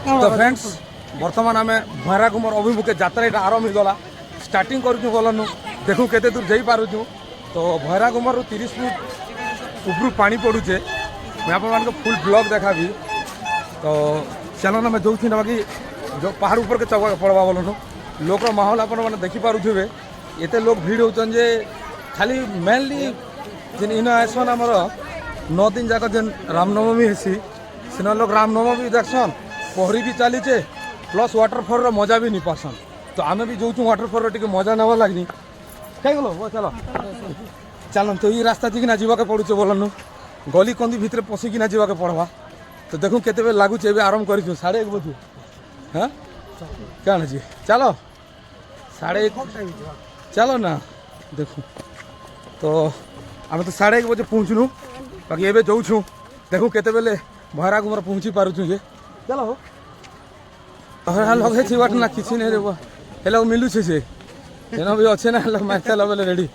तो फ्रेंड्स बर्तमान आम भैराघुमर अभिमुखे यात्रा यहाँ आरंभ होगा स्टार्टिंग करूँ गलनु देखूँ केते दूर जाई पारुछु। तो भैराघुमर 30 फुट ऊपर पानी पड़ुचे मैं आप फुल ब्लॉग देखा भी। तो चलो ना मैं जो थी ना बाकी जो पहाड़ ऊपर के चौका पड़वा बोलनु लोक माहौल आप देखी पारुथे एत लोग भीड़ होचन जे खाली मेनली जिन इन आसन आमर 9 दिन जाक जेन रामनवमी हेसी सिना लोग रामनवमी देखसन पहरी भी चलीचे प्लस वाटरफॉल रो मजा भी नहीं पासन। तो आम भी जो वाटरफॉल रो टिके मजा नवा लगनी कहीं गलो वो चलो चलो। तो ये रास्ता थी ना जीवाके पड़ुचे बोलनु गली कंदी भितर पशिकिना जीवाके पड़वा। तो देखूँ केते बेल लगुच आरंभ कर 1:30 बजे हाँ क्या जी चलो 1:30 चलो ना देखूँ। तो आम तो 1:30 बजे पहुँचनु बाकी एवं जाऊँ देखूँ केते बेले भैराघुमर पहुँची पारुछु जे चलो लगे थी बात ना किसी नहीं रे हेलो मिलूचे से एना भी अच्छे ना माइक बेले रेडी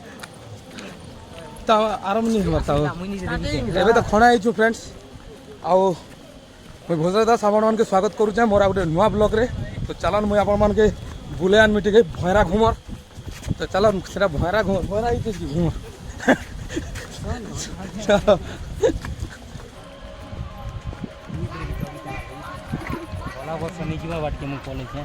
तो आरंभ नहीं हुआ था एवं तो खड़ा हो फ्रेंड्स आओ मुझे भोजर दास आपण मान के स्वागत करुचे मोर गोटे नुआ ब्लॉग रे। तो चलन मुझे आपण मान के बुले आनमी टे भैराघुमर। तो चलन से भैराघुमर भैरा ही घुमर चलो वर्ष नहीं जीवा बाट के कॉलेज है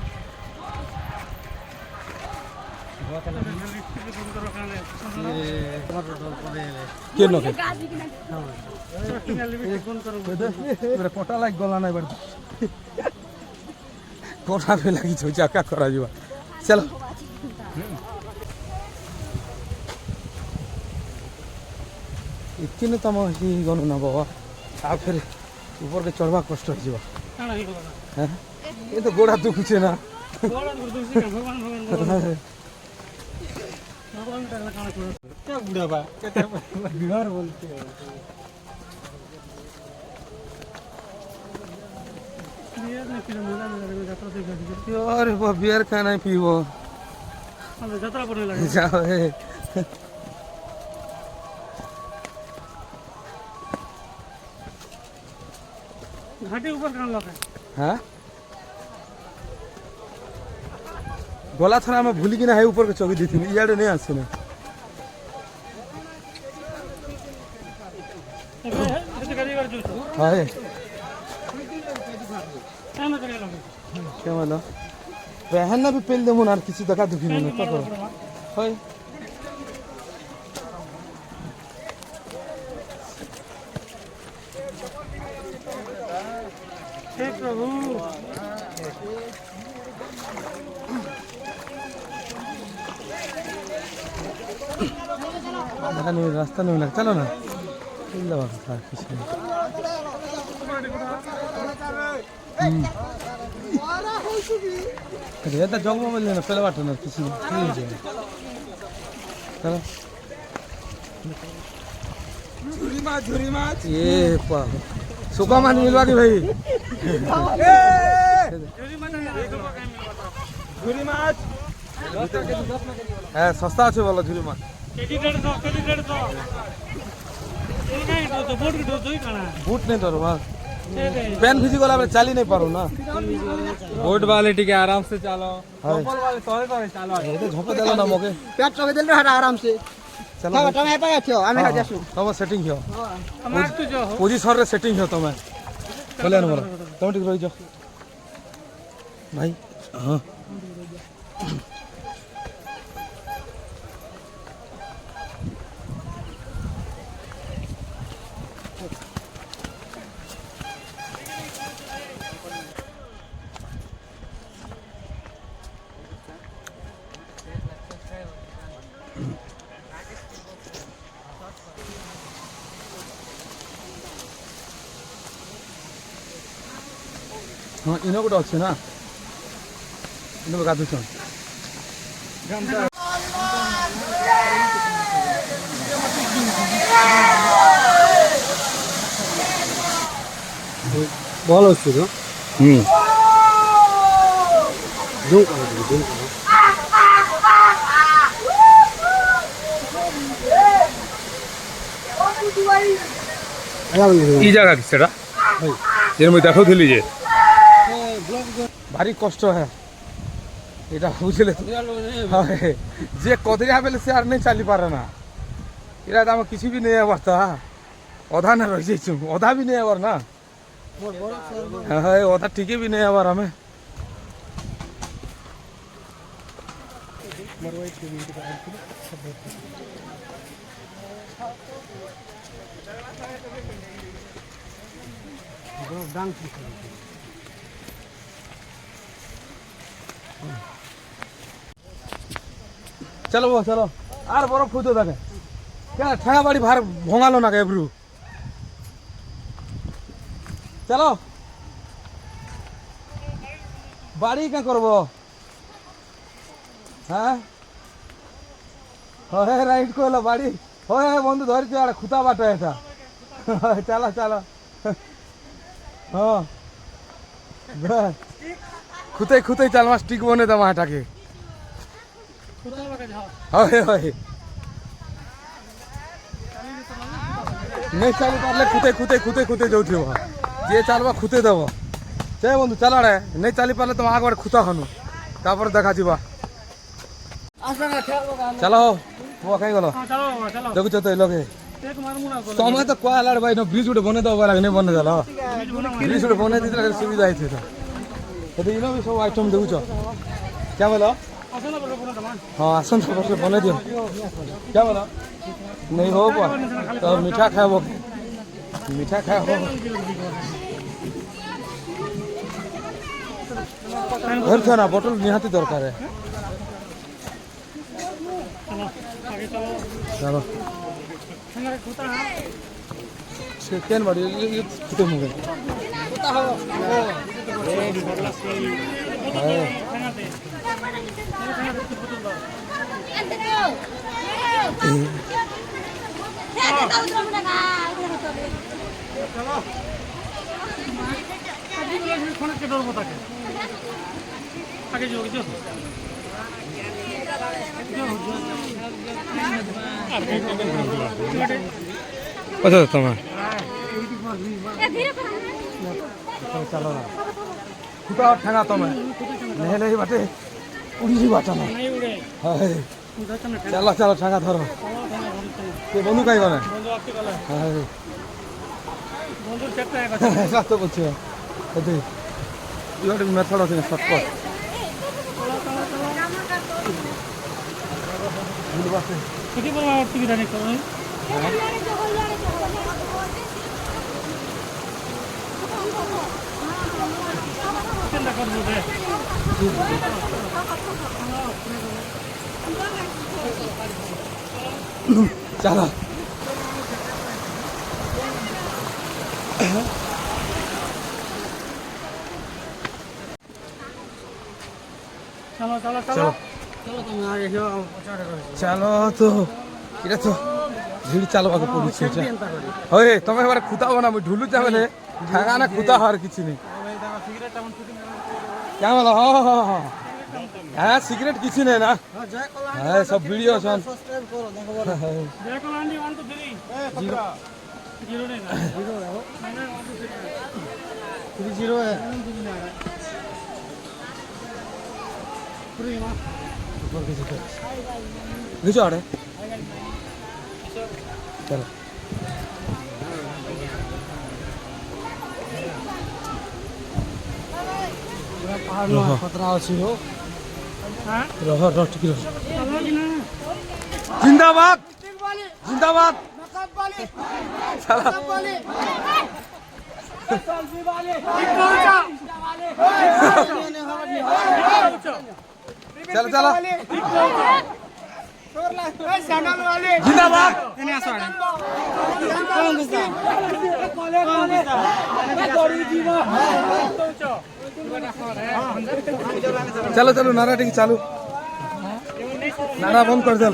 पटा लाग गला ना पटा भी लगी क्या करा चलो इतने तुम गनु ना बाबा आ फिर ऊपर के चढ़वा कष्ट हो ये तो गोड़ा दुखुचे ना क्या बुढ़ा बा बिहार बोलते अरे वो बियर का नहीं पीवो जाओ घाटी ऊपर कहाँ लगा हाँ गला थरा में भूली कि ना है ऊपर के चौकी दी थी इे नहीं आसे ना हाय क्या मतलब बहन ना भी पेल दे मुनार किसी दका दुखी मुनार क्या करो हाय हे प्रभु नहीं रास्ता नहीं लग चलो ना अरे तो जंग में लेना पहले बात ना किसी चलो झुरी माछ ये पा सुखा माछ मिलवा की भाई झुरी माछ है सस्ता अच्छे बोलो झुरी माछ बूट नहीं तो पेन भिजी गला चली नहीं पारू ना बोट वाले टिके आराम से चलो चप्पल वाले तोरे चलो ये तो झोपे देलो ना मोके पेट चौके दिल रहा आराम से चलो तमे पाया थियो आमे का जासु तम सेटिंग हो हम आज तो जो हो पोजीशन रे सेटिंग हो तमे बोले न बोला तुम ठीक रही जाओ भाई हां हाँ इनो गोटे अच्छे ना इन गाधुन भल अच्छे तो ई जगह कि सेटा जे मुई देखौथिली जे ब्लॉग ভারি কষ্ট হ্যাঁ এটা বুঝলে তো? হ্যাঁ, যে কদরিয়া বেলে সে আর নেই চালি পারে না এরা তো আমার কিছু भी नहीं আবার তা অধা না রয়ে যাইছু অধা भी नहीं আবার না হ্যাঁ হ্যাঁ অধা ঠিকই भी नहीं আবার আমি চলো বাবা, চলো আর বরফ খুঁজতে থাকে কেন ঠেঙা বাড়ি ভার ভঙালো না এবরু চলো বাড়ি কে করবো হ্যাঁ হ্যাঁ রাইট করলো বাড়ি হ্যাঁ বন্ধু ধরছি আর খুঁতা বাটা এটা চালো চালো হ্যাঁ খুঁতে খুঁতে চাল মাস টিক বনে দাম এটাকে হয় হয় नहीं चालू पारे खुते खुते खुते खुते जाऊ जे चलवा खुते देव से बंधु चल रे नहीं चली पारे तुम आगे खुता खनु तापर देखा जीवा चलो वो कहीं गलो देखो तो लोगे तुम्हें तो क्या लाड़ भाई ब्रिज उठे बने दो नहीं बने चलो ब्रिज उठे बने दी सुविधा है तो इन भी सब आइटम देखो क्या बोलो हाँ आसन तो बने दियो क्या बोला नहीं हो तो मीठा खाओ मीठा खाओ घर था ना बोतल निहाती दरकार है चलो केन बाड़ी ये कितने मुगे अच्छा तुम्हें चलो ना खुदा ठेंगा तुम्हें नहीं नहीं बाटे उड़ी जी बाटा ना चलो चलो ठेंगा धरो ये बंधु कहीं बने ऐसा तो कुछ है ये मेथड আছে শর্টকাট বুলবাসে কিটি বলা অসুবিধা নেই কোন চিন্তা করবো রে चलो चलो चलो चलो चलो तो এটা তো ভিড় চালবাকে পড়ছে এটা হয় তুমি এবারে খুতাবো না আমি ঢুলু যাবেলে ঢাকা না খুতা হওয়ার কিছু নেই কেমন হ্যাঁ হ্যাঁ হ্যাঁ হ্যাঁ সিগারেট কিছু নেই না হ্যাঁ সব ভিডিও শোন जीरो है घिचो अरे चलो खतरा अच्छी हो रह रह ठीक रह जिंदाबाद जिंदाबाद चलो चलो चलो जिंदाबाद चलो चलो नारा टी चालू नारा बंद कर दिया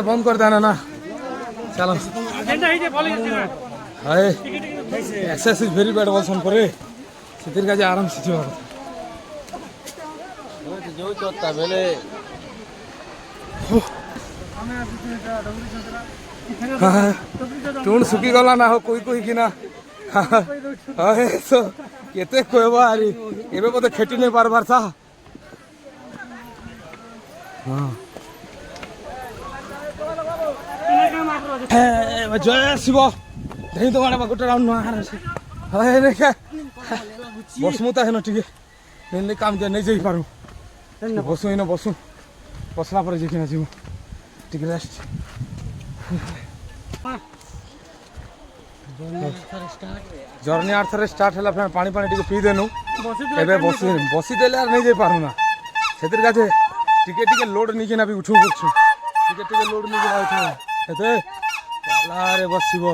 बंद कर देना ना चलो एक्सेस इज वेरी बैड बोलसन परे सेतिर काजे आराम से जीवा तो जो चोता बेले ଟୁଣ ଶୁଖିଗଲା ନା ହଉ କୁଇ କିନା କେତେ କହିବ ଆରି ଏବେ ବୋଧେ ଖେଟି ନେଇ ପାରବାର ସା ଜୟ ଶିବ ଦେଇ ତ ଗୋଟେ ରାଉଣ୍ଡ ନୂଆ ବସମୁ ତା ହେନ ଟିକେ ନେଇ କାମ ଦିଆ ନେଇ ଯାଇପାରୁ ବସୁ ଏଇନ ବସୁ ବସଲା ପରେ ଯାଇକିନା ଯିବୁ ଟିକେ ରେଷ୍ଟ ଜର୍ଣ୍ଣି ଆର ଥରେ ଷ୍ଟାର୍ଟ ହେଲା ପାଣି ଟିକେ ପିଇ ଦେନୁ ଏବେ ବସିଦେଲେ আর ନେଇ ଯାଇପାରୁ ନା ସେଥିର କାছে ଟିକେ ଲୋଡ୍ ନେଇକିନା ବି ଉଠୁ କରୁଛୁ ଟିକେ ଲୋଡ୍ ନେଇକିନା ଉଠୁ ଏତେ ପାଲାରେ ବସିବ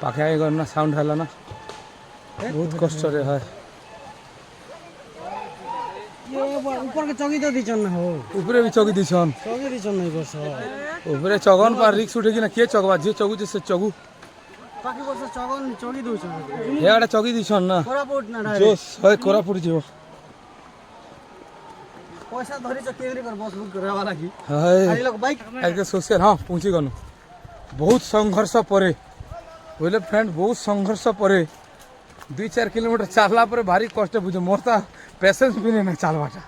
पाखे आगे ना साउंड है ना बहुत कष्ट रे है ये ऊपर के चौकी तो दीचन ना हो ऊपरे भी चौकी दीछन चौकी दीचन नहीं बस ऊपरे चगन पर रिक्स उठे कि ना के चगवा जे चगु जे से चगु बाकी बस चौगन चौकी दो हेआडे चौकी दीछन ना कोरापुट ना जो है कोरापुट जीव पैसा धरी छ केंद्री कर बस बुक करे वाला की हाय आइ लोग बाइक आगे सोशल हां पहुंची गनु बहुत संघर्ष परे बोले फ्रेंड बहुत संघर्ष परे 2-4 किलोमीटर चलला पर भारी कष्ट बुझे मोरता पेशेंस भी नहीं चलवाटा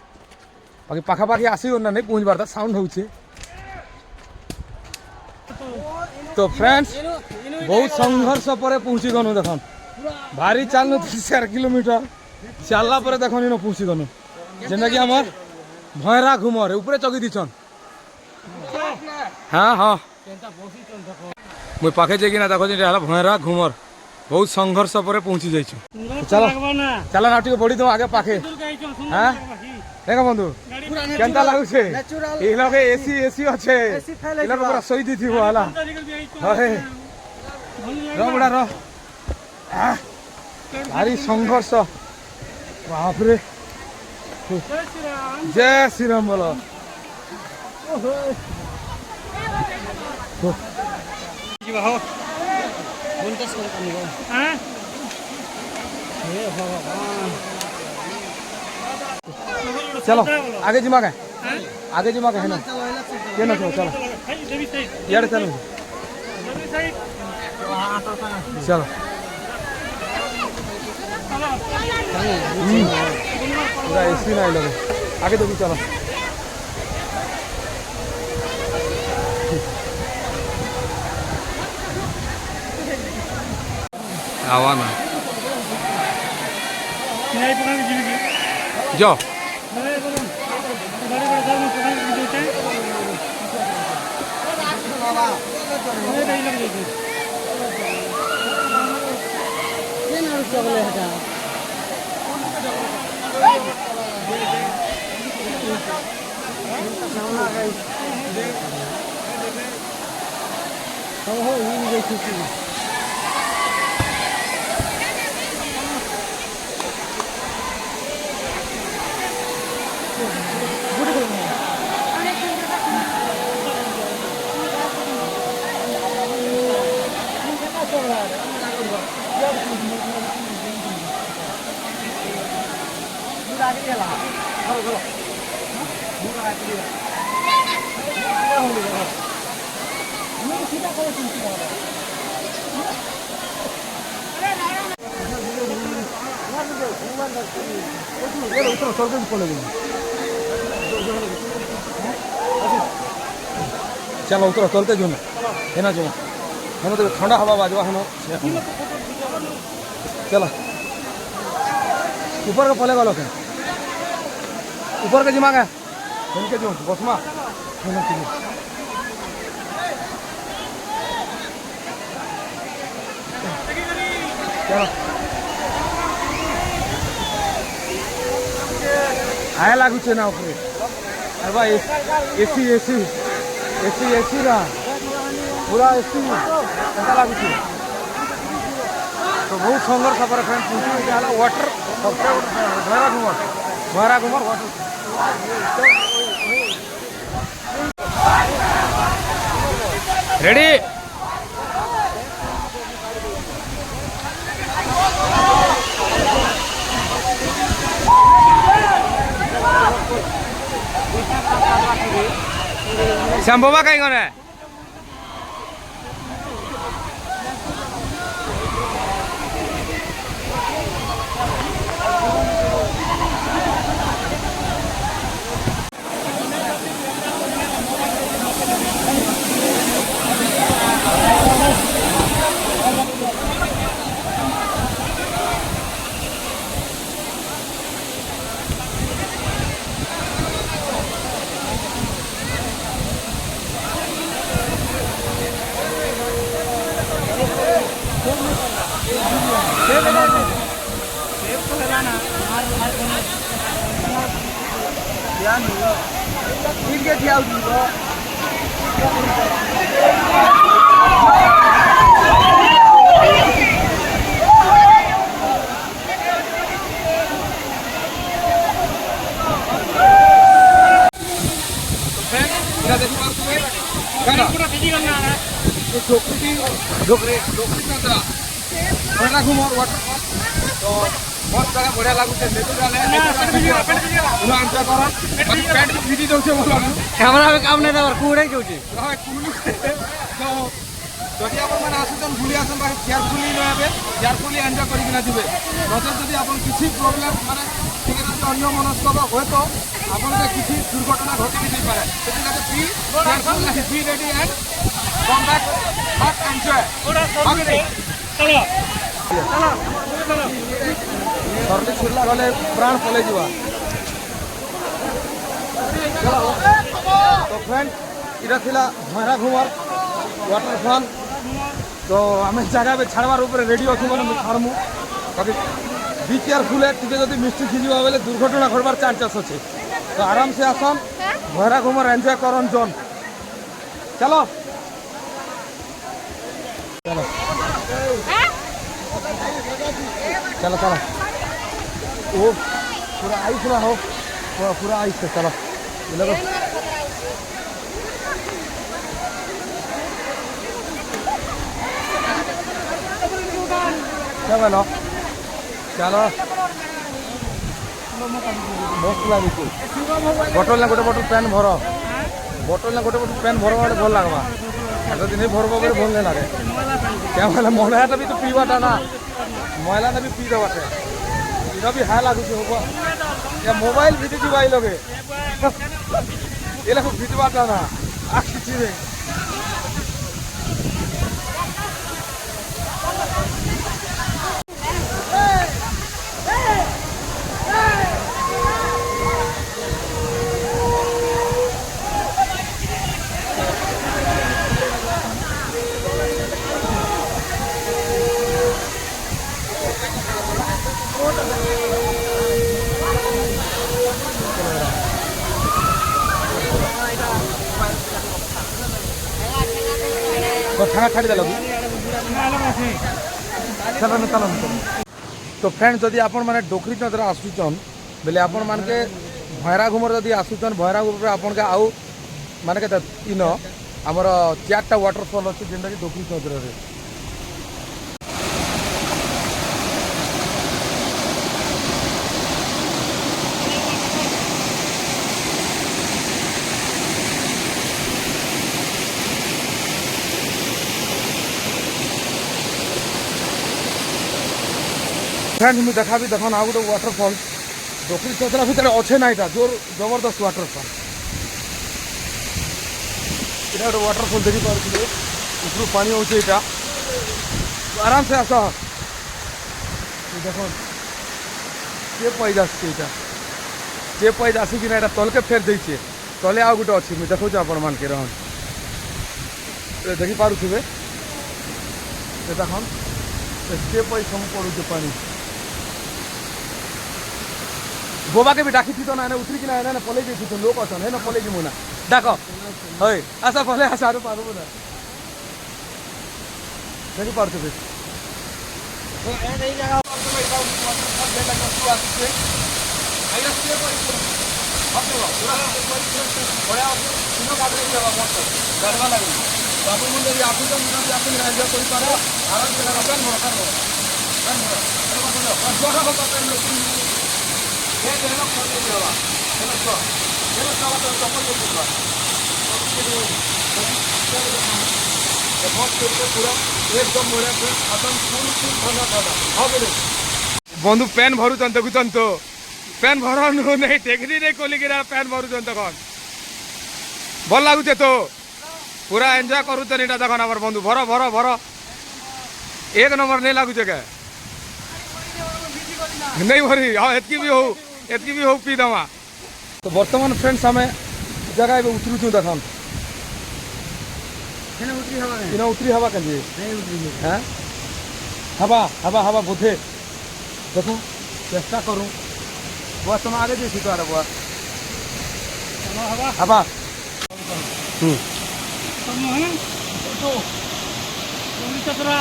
बाकी पाखापाखि आसीगो ना नहीं पहुँच बारता साउंड होचे तो फ्रेंड्स बहुत संघर्ष पर पहुँची गनु देखन भारी चलनु 3-4 किलोमीटर चलला पर देखन इनो पहुँची गनु जेना कि हमर भयरा घुमर ऊपर चौकी दीछन हाँ हाँ मुझे पाखे जाइना देखो भयरा घुमर बहुत संघर्ष पर पहुँची जाइछु चलो चलो ना टिके बड़ी दो आगे पाखे हाँ देख बंधु केनता लागुछे ई लगे एसी एसी अच्छे ई लगे पूरा सोई दी थी वो वाला हे रो बड़ा रो भारी संघर्ष बाप रे जय श्री राम बोलो चलो आगे जिमा का आगे जिमा का है ना ये ना चलो यार चलो चलो पूरा एसी ना लगे आगे तो भी चलो आवाना जाओ चलो उतरो चलते जो है ना जो हम तो ठंडा हवा बाजवा है ना चलो ऊपर का पले गलो के ऊपर के जिमा का इनके जो बसमा है ना चलो आया लागुचे ना ऊपर अरे भाई एसी एसी एसी एसी रा पूरा एसी कैसा लागुचे तो बहुत संघर्ष पर फ्रेंड पूछी जाला वाटर भयरा घुमर वाटर রেডি শ্যাম বাবা কাই গনে পুরো ভিজি গল না ভয়রা ঘুমর ওয়াটারফল তো बहुत जगह बढ़िया लगुचे नेतु गाले एंजॉय करा पेट ভিজি যাচ্ছে বলো ক্যামেরা আমি কাম নাই দেবার কুড়ে যাচ্ছে তো যদি আপন মানে আসুন ভুলি আসুন বা কেয়ারফুলি নবে কেয়ারফুলি এনজয় করি কিনা দিবে নচেত যদি আপন কিছু প্রবলেম মানে ঠিক আছে অন্য মনস্ক হয়তো আপনাদের কিছু দুর্ঘটনা ঘটে যেতে পারে সেটাকে be careful be ready and come back but enjoy চলো সরলি ছুটলা গলে প্রাণ পলাই যাওয়া তো ফ্রেন্ড এটা লা ভয়রা ঘুমার ওয়াটারফল তো আমি জায়গা ছাড়বার উপরে রেডি অছু মানে ছাড়মু বাকি বি কেয়ারফুল টিকে যদি মিষ্টি খিজিবা বেলে দুর্ঘটনা ঘটবার চান্সেস আছে তো আরামসে আসন ভয়রা ঘুমার এনজয় করন জন চলো চলো चलो चलो वो पूरा आइस ना हो पूरा आइस है चलो ये लो चलो चलो मस्त लागे बटल ना गोटे बटल पैन भर बटल ना गोटे बटल पैन भर भल लगवा যদি नहीं भरब बोले भल नहीं लगे क्या बोले मलाटा भी तो पीवाटा ना ময়লা না পি দেওয়াতে এটা বি হাই লাগুছে হব মোবাইল ভিজি দিবাই লগে এলা ভিজবাটা না আর কিছু নেই ঠাঙা ছাড়ি দেলু চলন চলন তো ফ্রেন্ড যদি আপন মানে ডোকরি নদীরে আসুচন বেলে আপন মানকে ভয়রা ঘুমর যদি আসুচন ভয়রা ঘুমরে আপনকে আউ মানে কে ইন আমার 4টা ওয়াটারফল আছে যেটা কি ডোকরি নদীরে फ्रेंड मुझे देखा भी देखो आ गोटे वाटरफल डोकरी चौधरा भितर अच्छे ना यहाँ जोर जबरदस्त वाटरफल এটা गोटे वाटरफल देखी पारे ऊपर पानी होचे এটা आराम से आस देख स्टेप वाइज आसा स्टेप वाइज आसिकिना यहाँ तलके फेर देचे तले आ गोटे अच्छी मुझे देखा आपण मान के रहन देखी पारे देख स्टेप वाइज सब पड़ू पानी बोबा के भी डाकी थी तो ना उतरी कि ना पलि जाती तो लोक अच्छा है पलि जीमु ना डाक है आसा पले आसा आरो पारबो ना देखि पारते ଆପଣ ମାନେ ଯଦି ଆସୁଛନ୍ ଯଦି ଆପଣ ଏନ୍ଜୟ କରିପାର ଆରାମସେ ପ୍ୟାନ୍ ଭର ପ୍ୟାନ୍ ଭର ଜଣ କଥା ପ୍ୟାନ୍ বন্ধু প্যান ভরুছন দেখুছন তো প্যান ভরানো নেই টেকরি নেই কলিকিরা প্যান ভরুছন তখন ভাল লাগুছে তো পুরা এনজয় করুছেন এটা দেখুন আমার বন্ধু ভর ভর ভর এক নম্বর নেই লাগুছে কে नहीं भरी हाँ एतकी भी हो पी दमा तो वर्तमान फ्रेंड्स हमें जगह पे उतरू छू देखन इना उतरी हवा के जी हैं हवा हवा हवा बुझे देखो चेष्टा करूं बुआ तुम आगे देखी तो अरे बुआ हवा हवा तो चतरा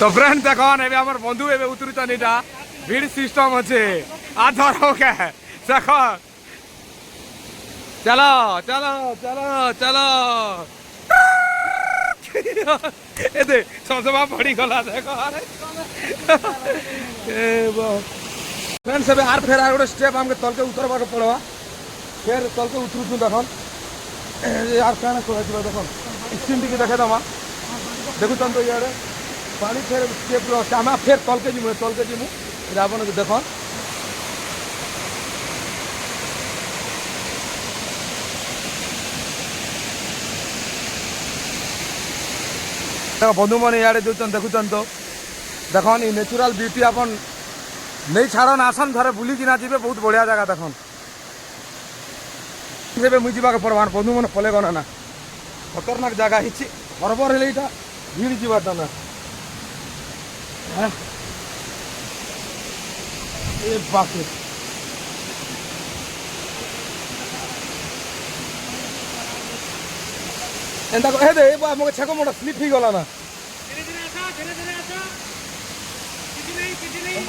तो फ्रेंड देखन एबे हमर बंधु एबे उतरुचन इटा भीड़ सिस्टम আছে आ धरो के देखो चलो चलो चलो चलो এতে সবসমা পড়ি গলা দেখো আরে এ বাহ फ्रेंड्स एबे आर फेर आर स्टेप हमके तल के उतरबा के पड़वा फिर तल के उतरुचु देखन यार काना कहत देखन स्क्रीन टिके देखे दमा देखु तन तो यार पानी फेर स्टेप रो सामा फेर तल के जिमु रावण के देखन बंधु मैंने इे जो देखुन तो देखन ये नेचुराल ब्यूटी अपन नहीं छाड़न आसन थे बुलिकिना जी बहुत बढ़िया जगह देखन से मुझे जावाक पड़वान बंधु मैंने पले गना ना खतरनाक जगह हिची हरबर हेले इटा भीड़ जावाटा ना ए बाप रे एंता हे दे ए बा मगे छको मोटा स्लिप ही गला ना धीरे धीरे आसा किछि नहीं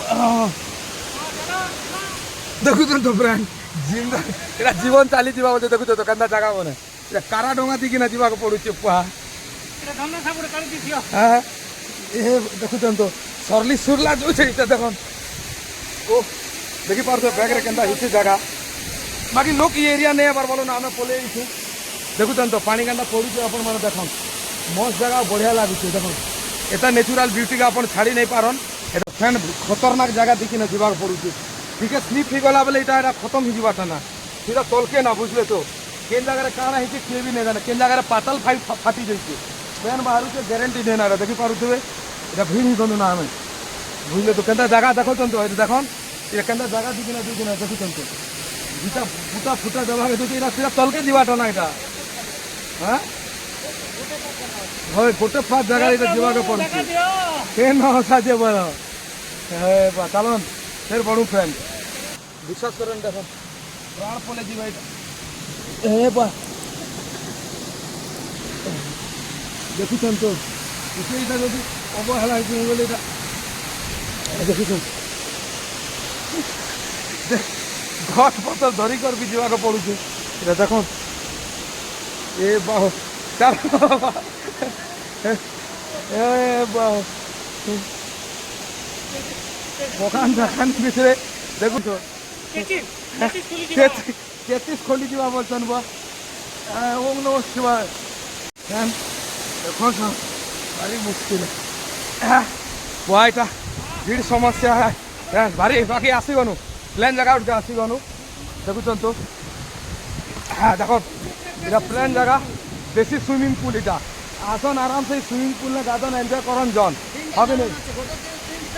देखु तो फ्रेंड जिंदा एरा जीवन चली जीवा बोले देखु तो कंदा जगह बने एरा कारा डोंगा थी कि ना जीवा को पड़ुचे पुआ एटा धन्ना सापुर कर दिसियो हां ए देखु तो सरली सुरला जो छै त देखन ओ देखि पारतो बैग रे कंदा हिचे जगह बाकी लोग ये एरिया नहीं बार बोलो ना हमें पोले इछु देखु तो पानी कंदा पड़ुचे अपन माने देखन मस्त जगह बढ़िया लागुचे देखन एता नेचुरल ब्यूटी का अपन छाड़ी नहीं पारन एटा फ्रेंड खतरनाक जगह देखि ना जीवा को पड़ुचे ठीक है स्लिप ही गला बोले इटा खत्म ही जीवाटा ना सीधा तलके ना बुझले तो केन जगह काना हिचे किए भी नहीं जाने केन जगह पातल फाटी जाइए पेन बाहर से गारंटी देना देखी पारुवे এটা ভিড় হি গন্ধ না আমি বুঝলে তো কেনটা জায়গা দেখো তো দেখুন এটা কেনটা জায়গা দিকে না দিকে না দেখুন তো দুটা ফুটা ফুটা দেওয়া গেছে এটা সেটা তলকে দিবাটা না এটা হ্যাঁ হয় গোটে পাঁচ জায়গা এটা দিবাকে পড়ছে কেন সাজে বড় হ্যাঁ বা চালন ফের বড় ফ্রেন্ড বিশ্বাস করেন দেখুন প্রাণ পলে দিবা এটা এ বা দেখুন তো এটা যদি অবহেলা হয়েছে বলে এটা দেখুন ঘট পতর ধরি করবি যাওয়াকে পড়ুছে এটা দেখুন এ বাহ চাল এ বাহ দোকান দোকান ভিতরে দেখুন তো 33 খোলি যাওয়া বলছেন বা ওম নমঃ শিবায় দেখুন भारी मुश्किल है बुआ এটা ভিড় সমস্যা হ্যাঁ ভারি বাকি আসিবনু প্লেন জায়গা উঠতে আসিবনু দেখুন তো হ্যাঁ দেখো এটা প্লেন জায়গা বেশি সুইমিং পুল এটা আসন আরাম से সুইমিং পুল না গাদন এনজয় করন জন হবে না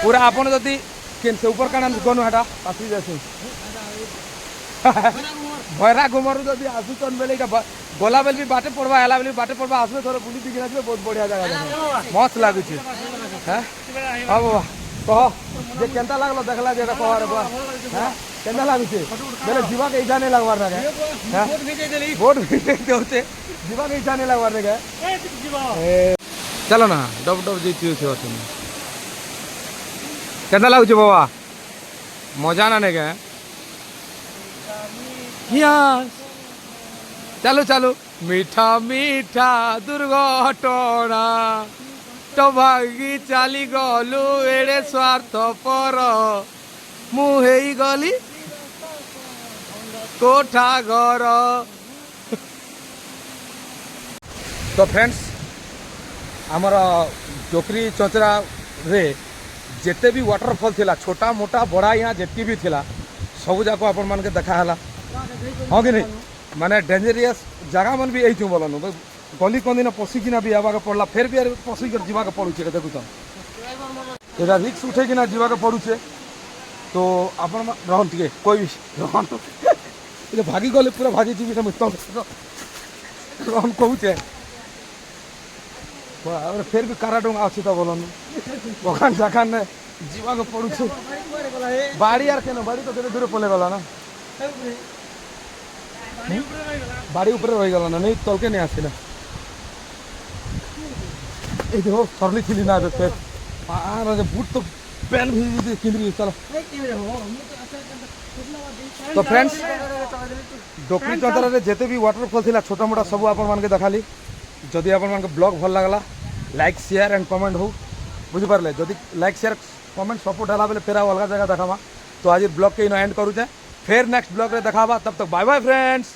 পুরা আপন যদি কেন সে উপর কানা গনু এটা আসি যাচ্ছে ভয়রা ঘুমারু যদি আসুচন বেলে এটা गोला बेल भी बाटे पड़वा एला बेल भी बाटे पड़वा आसमे थोड़ा बुली दिखना चाहिए बहुत बढ़िया जगह मस्त लागुचे हैं हां बाबा कह जे केनता लागलो देखला जे कह रे बा हैं केनता लागुचे बेले जीवा के इजा नहीं लगवार रहे हैं बोट भेजे देली बोट भेजे देउते ଯିବାକୁ ଇଚ୍ଛା नहीं लगवार रे गए ଯିବ चलो ना डब डब जी चूस होती कैसा लगुच बाबा मजा ना नहीं गए चलो चलो मीठा मीठा दुर्घटना तो भागी चाली गलु एड़े स्वार्थ पर मु हेई गली कोठा घर तो फ्रेंड्स आमर चोकरी चंचरा रे जेते भी वाटरफॉल थिला छोटा मोटा बड़ा यहाँ जितकी भी थिला सब जाक आपण मान के देखा हला हाँ कि नहीं माने डेंजरियस जगह मन भी यही बोलन गली कंदी न पशिकिना भी आवाक पड़ला फिर भी पशिक जीवाक पड़ुचे देखु तो एटा रिक्स उठे किना जीवाक पड़ुचे तो आपण रहन टिके कोई भी रहन ये भागी गले पूरा भागी जीवी हम तो रहन कहूचे फिर भी कारा डोंगा अच्छी तो बोलन बगान जाकान ने जीवाक पड़ुचे बाड़ी यार केन बाड़ी तो केते दूर पले गला ना बाड़ी ऊपर रही गला ना नहीं तलके नहीं आसी ना ये देखो सरली थी ना फिर बुट तो पैन भी किंद्री चलो तो फ्रेंड्स डोकरी चंद्रा रे जेते भी वाटरफॉल थिला छोटा मोटा सब आपण मान के देखाली जदि आपण मान के ब्लॉग भल लागला लाइक शेयर एंड कमेंट हो बुझी पारले जदि लाइक शेयर कमेंट सपोर्ट हला बेले फेर अलग जगह देखावा तो आज ब्लॉग के एंड करूचे फिर नेक्स्ट ब्लॉग रे देखावा तब तक बाय बाय फ्रेंड्स